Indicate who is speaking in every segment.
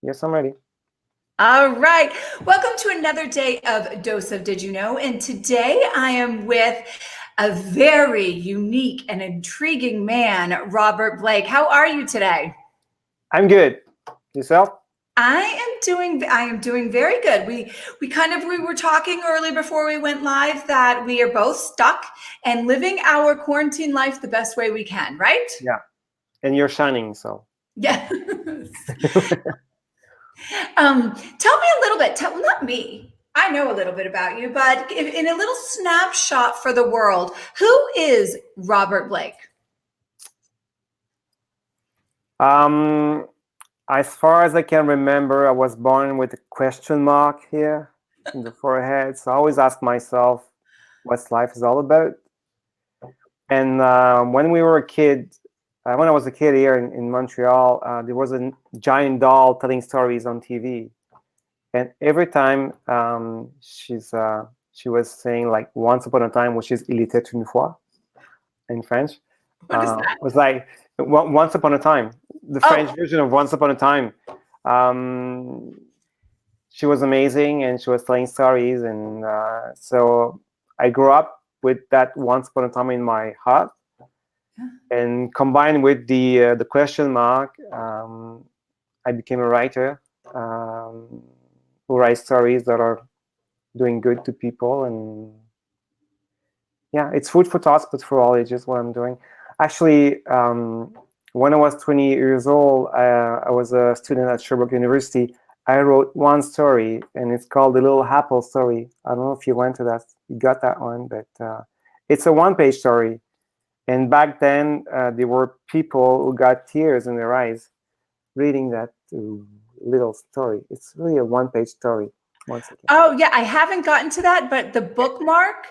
Speaker 1: Yes, I'm ready.
Speaker 2: All right. Welcome to another day of Dose of Did You Know? And today I am with a very unique and intriguing man, Robert Blake. How are you today?
Speaker 1: I'm good. Yourself?
Speaker 2: I am doing very good. We were talking early before we went live that we are both stuck and living our quarantine life the best way we can, right?
Speaker 1: Yeah. And you're shining, so.
Speaker 2: Yes. Tell me a little bit. Not me. I know a little bit about you, but in a little snapshot for the world, who is Robert Blake?
Speaker 1: Um, as far as I can remember, I was born with a question mark here in the forehead. So I always ask myself what life is all about. And when we were a kid, when I was a kid here in Montreal, there was a giant doll telling stories on TV. And every time she was saying like "Once upon a time," which is "Il était une fois" in French.
Speaker 2: What is that?
Speaker 1: Was like "Once upon a time," the French
Speaker 2: Oh,
Speaker 1: version of "Once upon a time." Um, she was amazing, and she was telling stories, and so I grew up with that "Once upon a time" in my heart, and combined with the question mark, I became a writer who writes stories that are doing good to people. And yeah, it's food for thoughts, but for all ages, what I'm doing. Actually, when I was 20 years old, I was a student at Sherbrooke University. I wrote one story, and it's called The Little Apple Story. I don't know if you went to that, you got that one, but it's a one-page story. And back then, there were people who got tears in their eyes reading that little story. It's really a one-page story. Once again,
Speaker 2: oh yeah, I haven't gotten to that, but the bookmark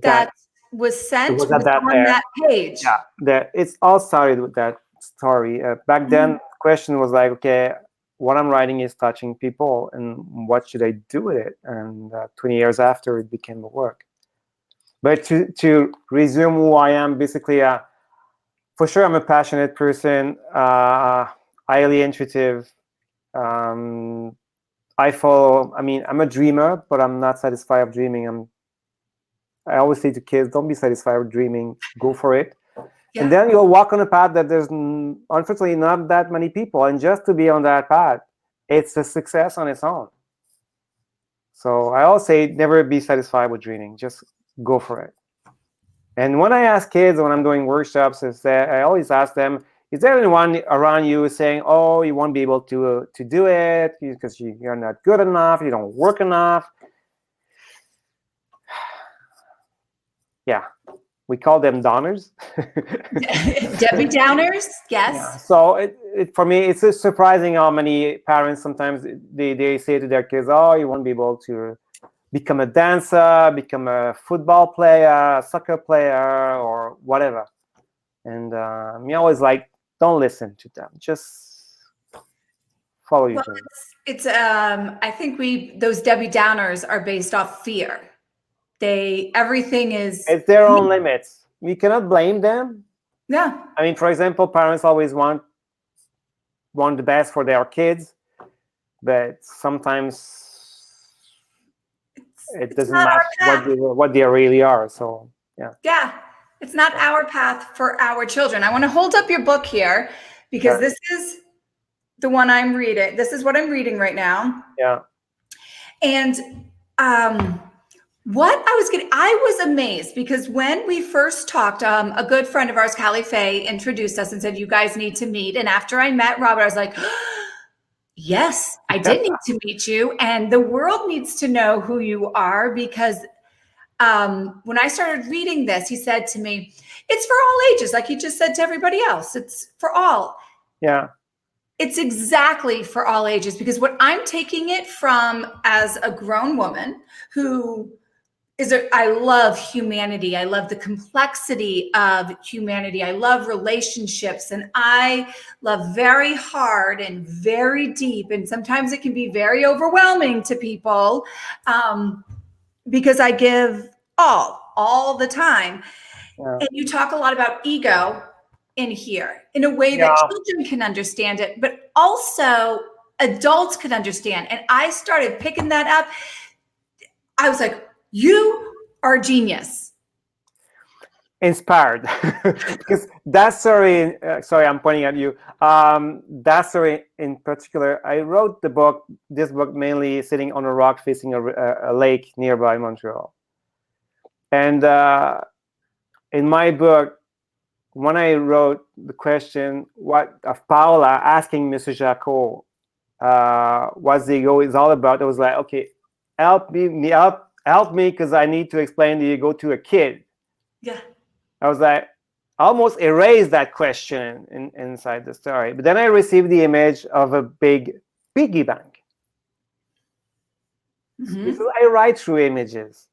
Speaker 1: that
Speaker 2: that was
Speaker 1: it
Speaker 2: sent
Speaker 1: was at
Speaker 2: was
Speaker 1: that
Speaker 2: on
Speaker 1: there.
Speaker 2: that page.
Speaker 1: Yeah, it's all started with that story. Back then, the question was like, okay, what I'm writing is touching people, and what should I do with it? And 20 years after, it became a work. But to resume who I am, basically, for sure, I'm a passionate person, highly intuitive. Um, I follow. I mean, I'm a dreamer, but I'm not satisfied of dreaming. I always say to kids, don't be satisfied with dreaming. Go for it. And
Speaker 2: Yeah.
Speaker 1: then you'll walk on a path that there's unfortunately not that many people. And just to be on that path, it's a success on its own. So I always say never be satisfied with dreaming. Just go for it. And when I ask kids when I'm doing workshops, is that I always ask them, is there anyone around you saying, oh, you won't be able to do it because you're not good enough, you don't work enough? Yeah, we call them donors.
Speaker 2: Debbie Downers,
Speaker 1: Yeah.
Speaker 2: yes.
Speaker 1: So for me, it's just surprising how many parents sometimes they say to their kids, "Oh, you won't be able to become a dancer, become a football player, a soccer player, or whatever." And me always like, don't listen to them. Just follow your
Speaker 2: Well,
Speaker 1: dream.
Speaker 2: I think those Debbie Downers are based off fear. Everything is
Speaker 1: It's their
Speaker 2: me.
Speaker 1: own limits. We cannot blame them.
Speaker 2: Yeah.
Speaker 1: I mean, for example, parents always want the best for their kids, but sometimes it
Speaker 2: It's
Speaker 1: doesn't
Speaker 2: not
Speaker 1: match
Speaker 2: our path.
Speaker 1: what they really are. So yeah.
Speaker 2: Yeah. It's not our path for our children. I want to hold up your book here because
Speaker 1: Yeah,
Speaker 2: this is the one I'm reading. This is what I'm reading right now.
Speaker 1: yeah,
Speaker 2: And um, I was amazed because when we first talked, a good friend of ours, Callie Faye, introduced us and said, you guys need to meet. And after I met Robert, I was like, yes, I
Speaker 1: yeah,
Speaker 2: did need to meet you. And the world needs to know who you are because when I started reading this, he said to me, it's for all ages. Like he just said to everybody else, it's for all.
Speaker 1: yeah,
Speaker 2: It's exactly for all ages because what I'm taking it from as a grown woman who I love humanity. I love the complexity of humanity. I love relationships and I love very hard and very deep. And sometimes it can be very overwhelming to people because I give all the time.
Speaker 1: yeah,
Speaker 2: And you talk a lot about ego in here in a way that
Speaker 1: yeah,
Speaker 2: children can understand it, but also adults could understand. And I started picking that up. I was like, you are a genius.
Speaker 1: Inspired. Because that story, sorry, I'm pointing at you. That story in particular, I wrote this book mainly sitting on a rock facing a lake nearby Montreal. And in my book, when I wrote the question of Paula asking Mr. Jacot what the ego is all about, I was like, okay, help me, because I need to explain the ego to a kid.
Speaker 2: Yeah.
Speaker 1: I was like, almost erased that question inside the story. But then I received the image of a big piggy bank. Because I write through images.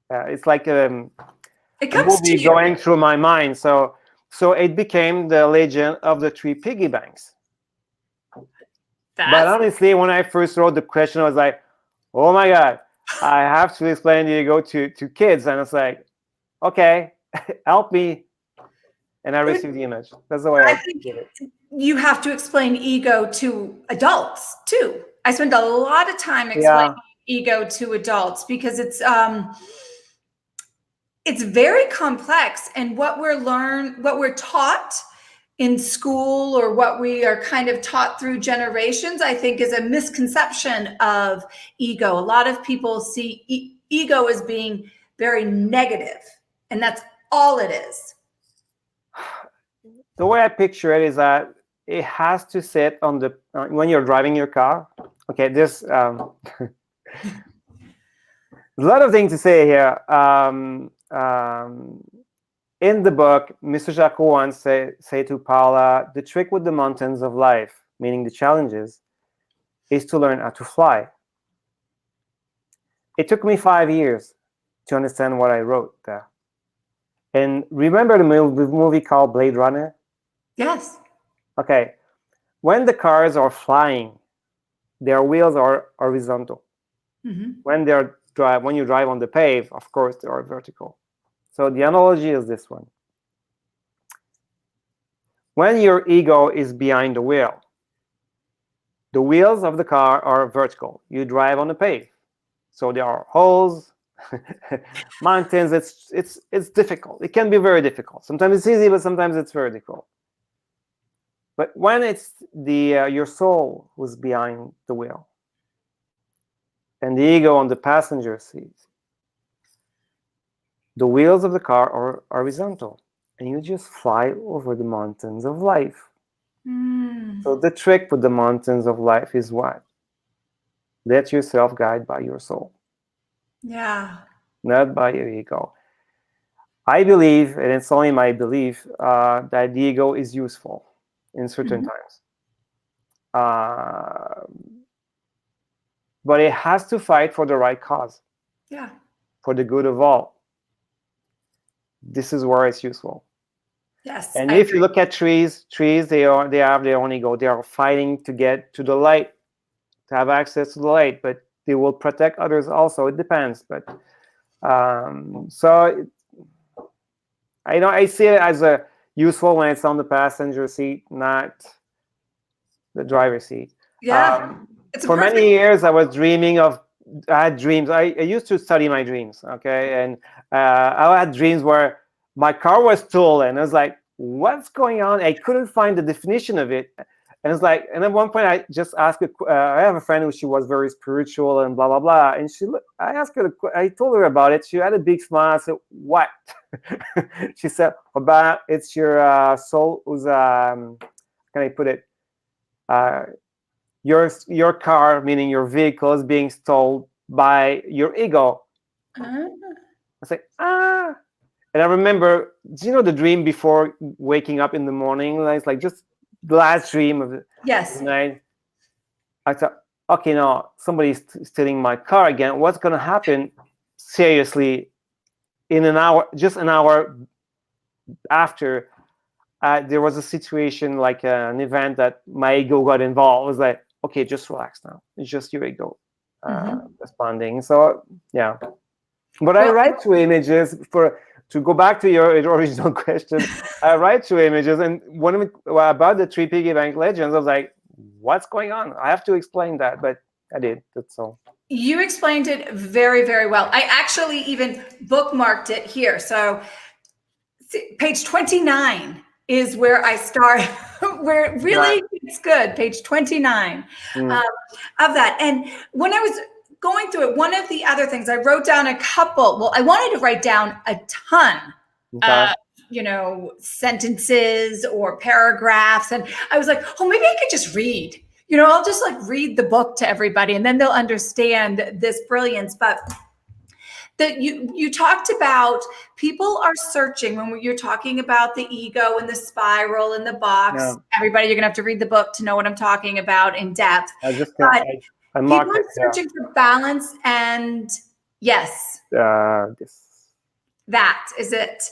Speaker 1: It's like a movie going through my mind. So it became the legend of the 3 piggy banks. But honestly, when I first wrote the question, I was like, oh my God, I have to explain the ego to kids. And it's like, okay, help me. And I received the image. That's the way I think it.
Speaker 2: You have to explain ego to adults too. I spend a lot of time explaining ego to adults because it's very complex, and what we're taught in school, or what we are kind of taught through generations, I think is a misconception of ego. A lot of people see ego as being very negative, and that's all it is.
Speaker 1: The way I picture it is that it has to sit on the when you're driving your car. Okay, there's a lot of things to say here. In the book, Mr. Jacot once say to Paula, the trick with the mountains of life, meaning the challenges, is to learn how to fly. It took me 5 years to understand what I wrote there. And remember the movie called Blade Runner?
Speaker 2: Yes.
Speaker 1: Okay. When the cars are flying, their wheels are horizontal. When you drive on the pave, of course, they are vertical. So the analogy is this one. When your ego is behind the wheels of the car are vertical. You drive on the pave. So there are holes, mountains. It's difficult. It can be very difficult. Sometimes it's easy, but sometimes it's very difficult. But when it's your soul who's behind the wheel and the ego on the passenger seat, the wheels of the car are horizontal, and you just fly over the mountains of life. So the trick with the mountains of life is what? Let yourself guide by your soul.
Speaker 2: Yeah.
Speaker 1: Not by your ego. I believe, and it's only my belief, that the ego is useful in certain times. But it has to fight for the right cause.
Speaker 2: Yeah.
Speaker 1: For the good of all. This is where it's useful.
Speaker 2: Yes.
Speaker 1: And if you look at trees, they have their own ego. They are fighting to get to the light, to have access to the light, but they will protect others also. It depends. But so I see it as a useful when it's on the passenger seat, not the driver's seat.
Speaker 2: Yeah.
Speaker 1: For many years, I had dreams. I used to study my dreams, okay? And I had dreams where my car was stolen. I was like, what's going on? I couldn't find the definition of it. And it's like, and at one point I just asked, I have a friend who she was very spiritual and blah, blah, blah. And I told her about it. She had a big smile. I said, what? She said, about it's your soul who's, how can I put it? Your car, meaning your vehicle, is being stolen by your ego. I say, and I remember, do you know the dream before waking up in the morning? It's like just the last dream of the night. I thought, okay, now somebody's stealing my car again. What's going to happen? Seriously, in an hour, just an hour after, there was a situation like an event that my ego got involved. It was like, okay, just relax now. It's just your ego responding. So yeah, but I write through images to go back to your original question. I write through images, and about the 3 piggy bank legends, I was like, what's going on? I have to explain that, but I did. That's all.
Speaker 2: You explained it very, very well. I actually even bookmarked it here. So page 29 is where I start, where it really it's good. Page 29
Speaker 1: Mm.
Speaker 2: of that. And when I was going through it, one of the other things I wrote down a couple. Well, I wanted to write down a ton.
Speaker 1: Okay.
Speaker 2: Sentences or paragraphs. And I was like, oh, maybe I could just read. I'll just like read the book to everybody and then they'll understand this brilliance. But that you talked about people are searching when you're talking about the ego and the spiral and the box.
Speaker 1: Yeah.
Speaker 2: Everybody, you're gonna have to read the book to know what I'm talking about in depth.
Speaker 1: I just
Speaker 2: But
Speaker 1: I
Speaker 2: people
Speaker 1: marked
Speaker 2: are
Speaker 1: it.
Speaker 2: searching for balance and yes,
Speaker 1: This.
Speaker 2: that is it.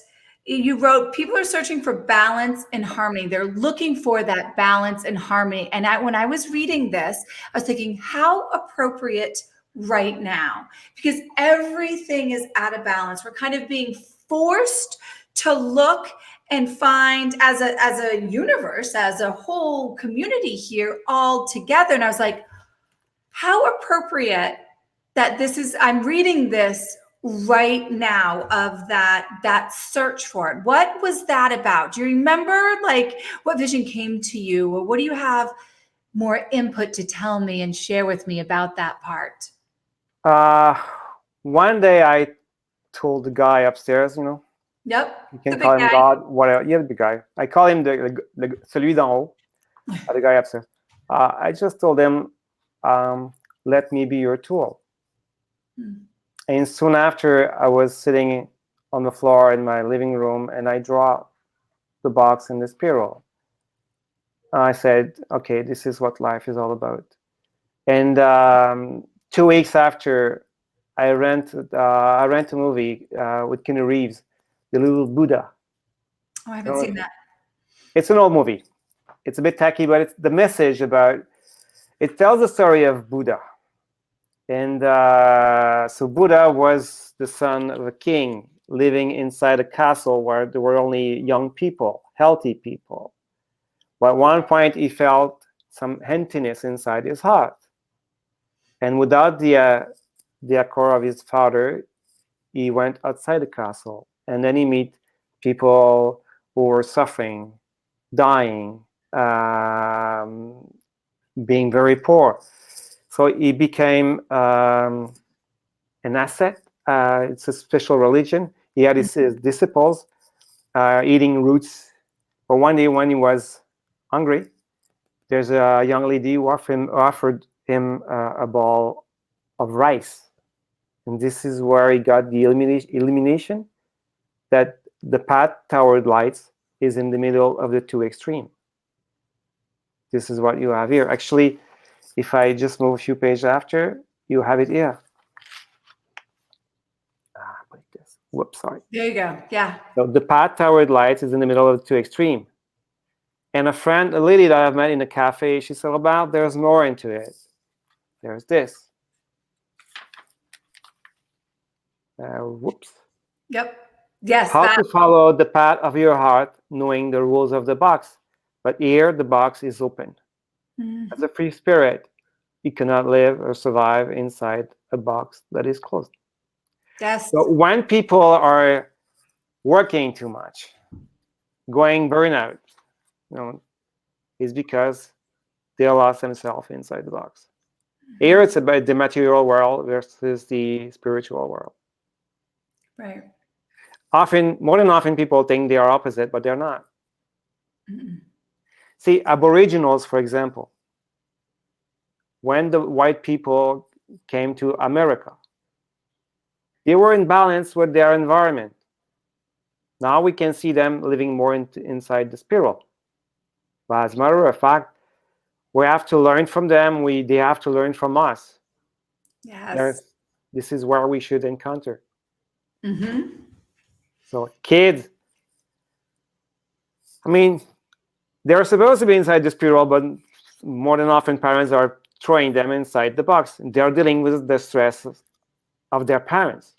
Speaker 2: You wrote, people are searching for balance and harmony. They're looking for that balance and harmony. And when I was reading this, I was thinking, how appropriate right now, because everything is out of balance. We're kind of being forced to look and find as a universe, as a whole community here all together. And I was like, how appropriate that I'm reading this right now of that search for it. What was that about? Do you remember like what vision came to you, or what do you have more input to tell me and share with me about that part?
Speaker 1: One day I told the guy upstairs,
Speaker 2: Yep.
Speaker 1: you can
Speaker 2: The
Speaker 1: call
Speaker 2: big
Speaker 1: him
Speaker 2: guy.
Speaker 1: God, whatever. Yeah, the guy. I call him celui d'en haut, the guy upstairs. I just told him, let me be your tool. And soon after, I was sitting on the floor in my living room and I draw the box and the spiral. I said, okay, this is what life is all about. And 2 weeks after, I rent a movie with Keanu Reeves, The Little Buddha.
Speaker 2: Oh, I haven't seen that.
Speaker 1: It's an old movie. It's a bit tacky, but it's the message about, it tells the story of Buddha. And so Buddha was the son of a king living inside a castle where there were only young people, healthy people. But at one point, he felt some emptiness inside his heart. And without the accord of his father, he went outside the castle. And then he met people who were suffering, dying, being very poor. So he became an asset. It's a special religion. He had his disciples eating roots. But one day when he was hungry, there's a young lady who offered him a ball of rice. And this is where he got the illumination that the path toward lights is in the middle of the two extremes. This is what you have here. Actually, if I just move a few pages after, you have it here. Like this. Whoops, sorry.
Speaker 2: There you go. Yeah.
Speaker 1: So the path toward lights is in the middle of the two extremes. And a lady that I've met in a cafe, she said, about there's more into it. There's this. Whoops.
Speaker 2: Yep. Yes.
Speaker 1: How to follow the path of your heart, knowing the rules of the box. But here, the box is open. Mm-hmm. As a free spirit, you cannot live or survive inside a box that is closed.
Speaker 2: Yes.
Speaker 1: So when people are working too much, going burnout, is because they lost themselves inside the box. Mm-hmm. Here, it's about the material world versus the spiritual world.
Speaker 2: Right.
Speaker 1: More than often, people think they are opposite, but they're not. Mm-hmm. See, Aboriginals, for example, when the white people came to America, they were in balance with their environment. Now we can see them living more inside the spiral. But as a matter of fact, we have to learn from them. They have to learn from us.
Speaker 2: Yes.
Speaker 1: This is where we should encounter.
Speaker 2: Mm-hmm.
Speaker 1: So kids, they're supposed to be inside the spiral, but more than often parents are throwing them inside the box. They're dealing with the stress of their parents.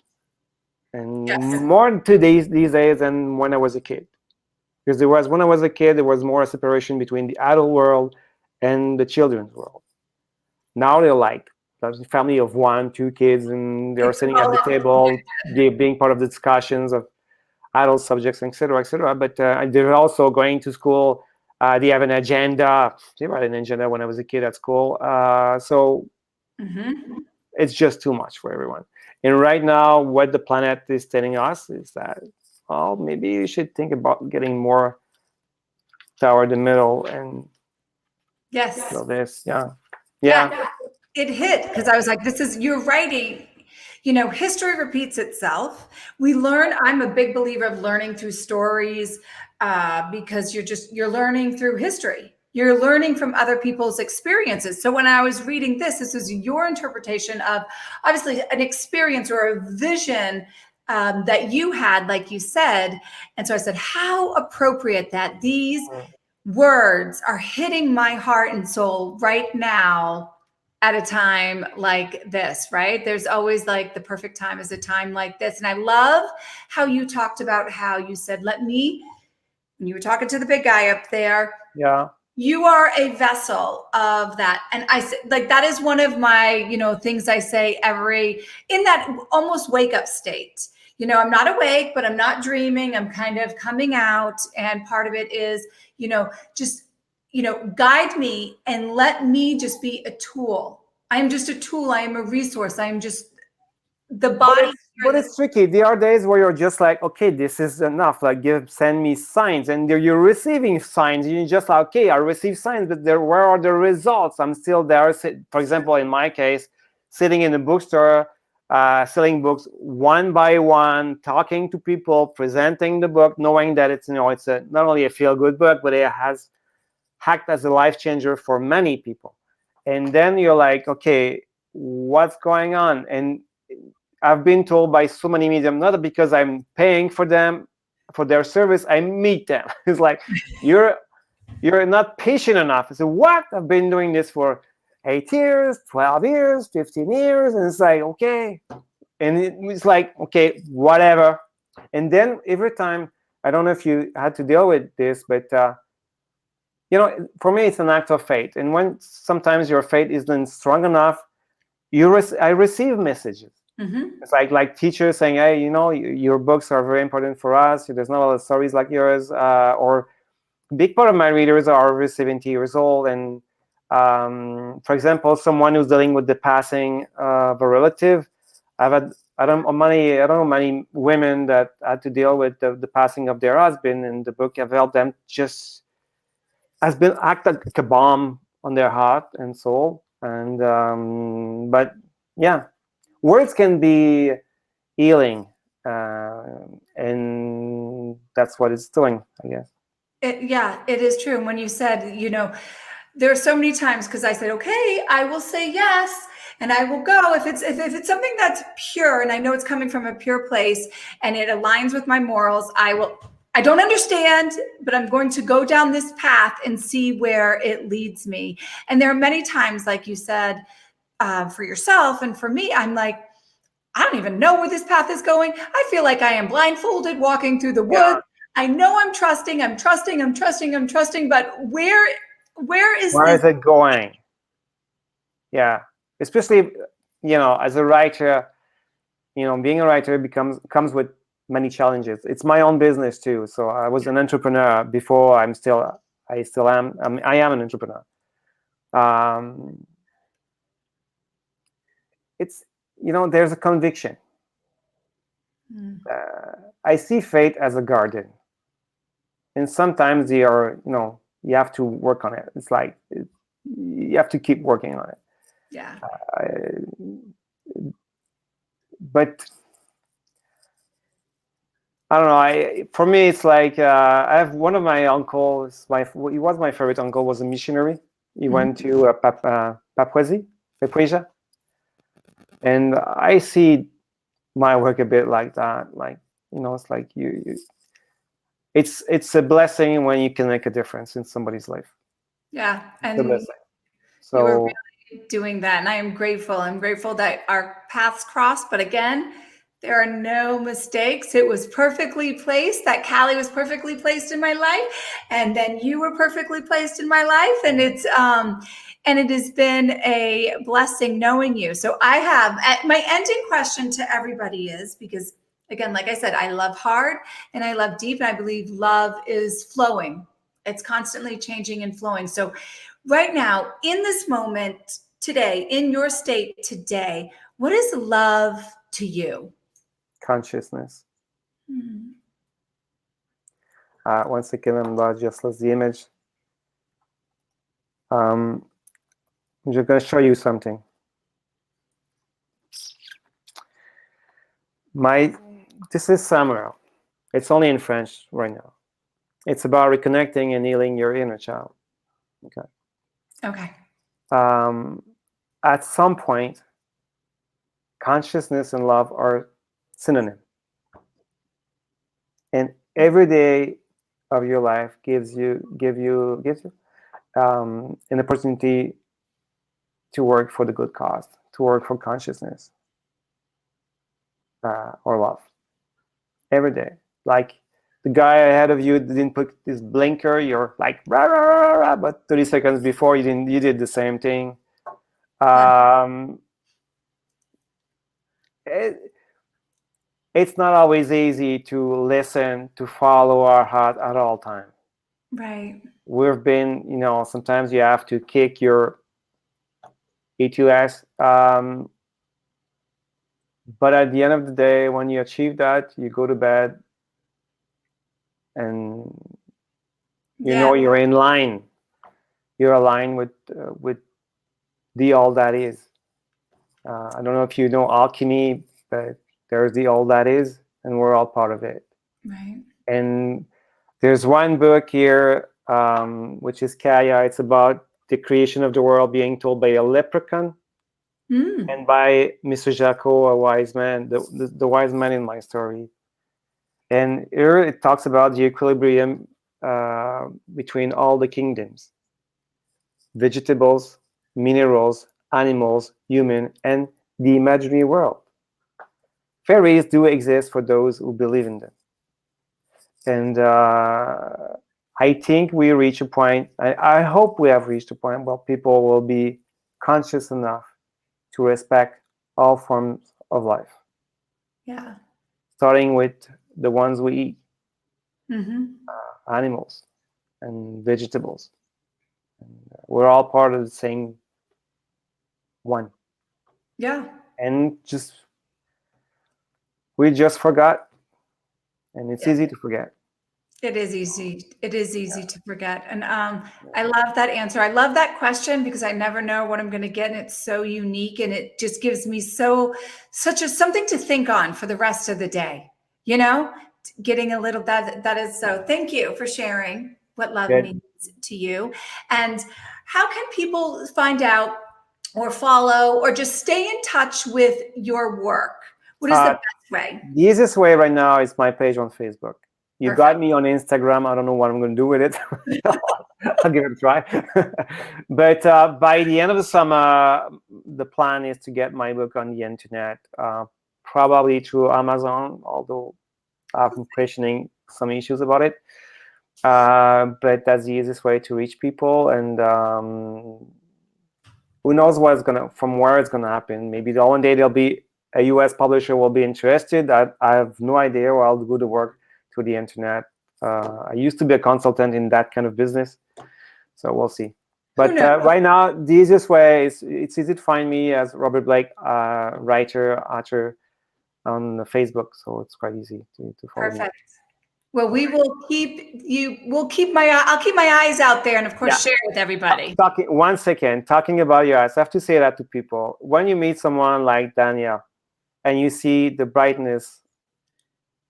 Speaker 1: And more these days than when I was a kid. Because when I was a kid, there was more separation between the adult world and the children's world. Now they're like a family of 1, 2 kids, and they're sitting at the table, they being part of the discussions of adult subjects, etc., etc. But they're also going to school. They have an agenda. They had an agenda when I was a kid at school. So it's just too much for everyone. And right now, what the planet is telling us is that, well, maybe you should think about getting more toward the middle and
Speaker 2: Yes.
Speaker 1: this. Yeah.
Speaker 2: Yeah. It hit because I was like, this is, you're writing, history repeats itself. We learn, I'm a big believer of learning through stories because you're learning through history. You're learning from other people's experiences. So when I was reading this was your interpretation of obviously an experience or a vision that you had, like you said. And so I said, how appropriate that these words are hitting my heart and soul right now at a time like this, right? There's always like the perfect time is a time like this. And I love how you talked about how you said, when you were talking to the big guy up there,
Speaker 1: Yeah.
Speaker 2: you are a vessel of that. And I said, like, that is one of my, things I say in that almost wake up state. I'm not awake, but I'm not dreaming. I'm kind of coming out. And part of it is, just, guide me and let me just be a tool. I am just a tool. I am a resource. I am just the body.
Speaker 1: But it's tricky. There are days where you're just like, okay, this is enough. Like, send me signs, and you're receiving signs. You're just like, okay, I receive signs, but where are the results? I'm still there. For example, in my case, sitting in a bookstore, selling books one by one, talking to people, presenting the book, knowing that it's not only a feel-good book, but it has act as a life changer for many people. And then you're like, okay, what's going on? And I've been told by so many medium, not because I'm paying for them for their service, I meet them. It's like, you're not patient enough. I said, what? I've been doing this for 8 years, 12 years, 15 years. And it's like, okay. And it's like, okay, whatever. And then every time, I don't know if you had to deal with this, but for me, it's an act of faith. And when sometimes your faith isn't strong enough, I receive messages. It's like teachers saying, hey, your books are very important for us. There's not a lot of stories like yours. Or big part of my readers are over 70 years old. And for example, someone who's dealing with the passing of a relative. I don't know many women that had to deal with the passing of their husband, and the book have helped them just has been acted like a bomb on their heart and soul. And but yeah, words can be healing, and that's what it's doing, I guess.
Speaker 2: It is true. And when you said, there are so many times because I said, okay, I will say yes, and I will go if it's something that's pure, and I know it's coming from a pure place, and it aligns with my morals. I don't understand, but I'm going to go down this path and see where it leads me. And there are many times, like you said, for yourself and for me, I'm like, I don't even know where this path is going. I feel like I am blindfolded walking through the woods.
Speaker 1: Yeah.
Speaker 2: I know I'm trusting, but where
Speaker 1: is it going? Yeah. Especially, as a writer, being a writer comes with many challenges. It's my own business too. So I was an entrepreneur before. I still am. I am an entrepreneur. It's, there's a conviction. I see fate as a garden, and sometimes you have to work on it. It's like you have to keep working on it.
Speaker 2: Yeah.
Speaker 1: But I don't know. For me, it's like I have one of my uncles. He was my favorite uncle. Was a missionary. He went to Papuasia, and I see my work a bit like that. Like, it's like it's a blessing when you can make a difference in somebody's life.
Speaker 2: Yeah, and
Speaker 1: it's a blessing.
Speaker 2: So you were
Speaker 1: So
Speaker 2: really doing that, and I am grateful. I'm grateful that our paths crossed. But again, There are no mistakes. It was perfectly placed. That Callie was perfectly placed in my life, and then you were perfectly placed in my life. And it has been a blessing knowing you. So I have my ending question to everybody is, because again, like I said, I love hard and I love deep, and I believe love is flowing. It's constantly changing and flowing. So right now, in this moment today, in your state today, what is love to you?
Speaker 1: Consciousness.
Speaker 2: Hmm.
Speaker 1: Once again, I'm not just lost the image. I'm just going to show you something. This is Samuel. It's only in French right now. It's about reconnecting and healing your inner child. Okay.
Speaker 2: Okay.
Speaker 1: At some point, consciousness and love are synonyms. And every day of your life gives you an opportunity to work for the good cause, to work for consciousness or love. Every day, like the guy ahead of you didn't put this blinker, you're like rah, rah, rah, rah, but 30 seconds before you did the same thing. It, it's not always easy to listen, to follow our heart at all times.
Speaker 2: Right.
Speaker 1: We've been, sometimes you have to kick your ETS. But at the end of the day, when you achieve that, you go to bed and you're in line. You're aligned with the all that is. I don't know if you know alchemy, but there's the all that is, and we're all part of it.
Speaker 2: Right.
Speaker 1: And there's one book here, which is Kaya. It's about the creation of the world being told by a leprechaun and by Mr. Jaco, a wise man, the wise man in my story. And here it talks about the equilibrium between all the kingdoms: vegetables, minerals, animals, human, and the imaginary world. Fairies do exist for those who believe in them. And I think we reach a point, I hope we have reached a point where people will be conscious enough to respect all forms of life.
Speaker 2: Yeah.
Speaker 1: Starting with the ones we eat,
Speaker 2: Mm-hmm.
Speaker 1: animals and vegetables. And we're all part of the same one.
Speaker 2: Yeah.
Speaker 1: And we just forgot, and it's easy to forget.
Speaker 2: It is easy. It is easy to forget. And I love that answer. I love that question because I never know what I'm going to get. And it's so unique, and it just gives me something to think on for the rest of the day. Getting a little that is so. Thank you for sharing what love
Speaker 1: Good.
Speaker 2: means to you. And how can people find out or follow or just stay in touch with your work? What is the best way?
Speaker 1: The easiest way right now is my page on Facebook. You
Speaker 2: Perfect.
Speaker 1: got me on Instagram. I don't know what I'm going to do with it. I'll give it a try. But by the end of the summer, the plan is to get my book on the internet, probably through Amazon, although I've been questioning some issues about it. But that's the easiest way to reach people. And who knows from where it's gonna happen. Maybe one day there'll be a US publisher will be interested. I have no idea where I'll do the work through the internet. I used to be a consultant in that kind of business, so we'll see. But right now, the easiest way is it's easy to find me as Robert Blake, writer, author on Facebook. So it's quite easy to follow me.
Speaker 2: Perfect. Well, we will I'll keep my eyes out there, and of course, share with everybody.
Speaker 1: Talking about your eyes, I have to say that to people. When you meet someone like Danielle and you see the brightness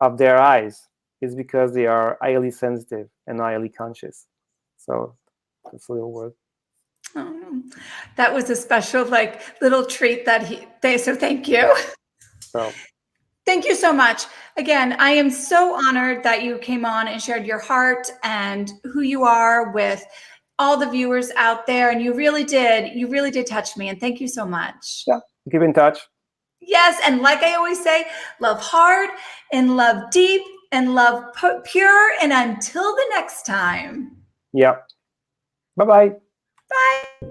Speaker 1: of their eyes, it's because they are highly sensitive and highly conscious. So that's a little word.
Speaker 2: Oh, that was a special little treat so thank you.
Speaker 1: So
Speaker 2: thank you so much. Again, I am so honored that you came on and shared your heart and who you are with all the viewers out there. And you really did touch me. And thank you so much.
Speaker 1: Yeah, keep in touch.
Speaker 2: Yes. And like I always say, love hard and love deep and love pure. And until the next time.
Speaker 1: Yeah. Bye-bye.
Speaker 2: Bye.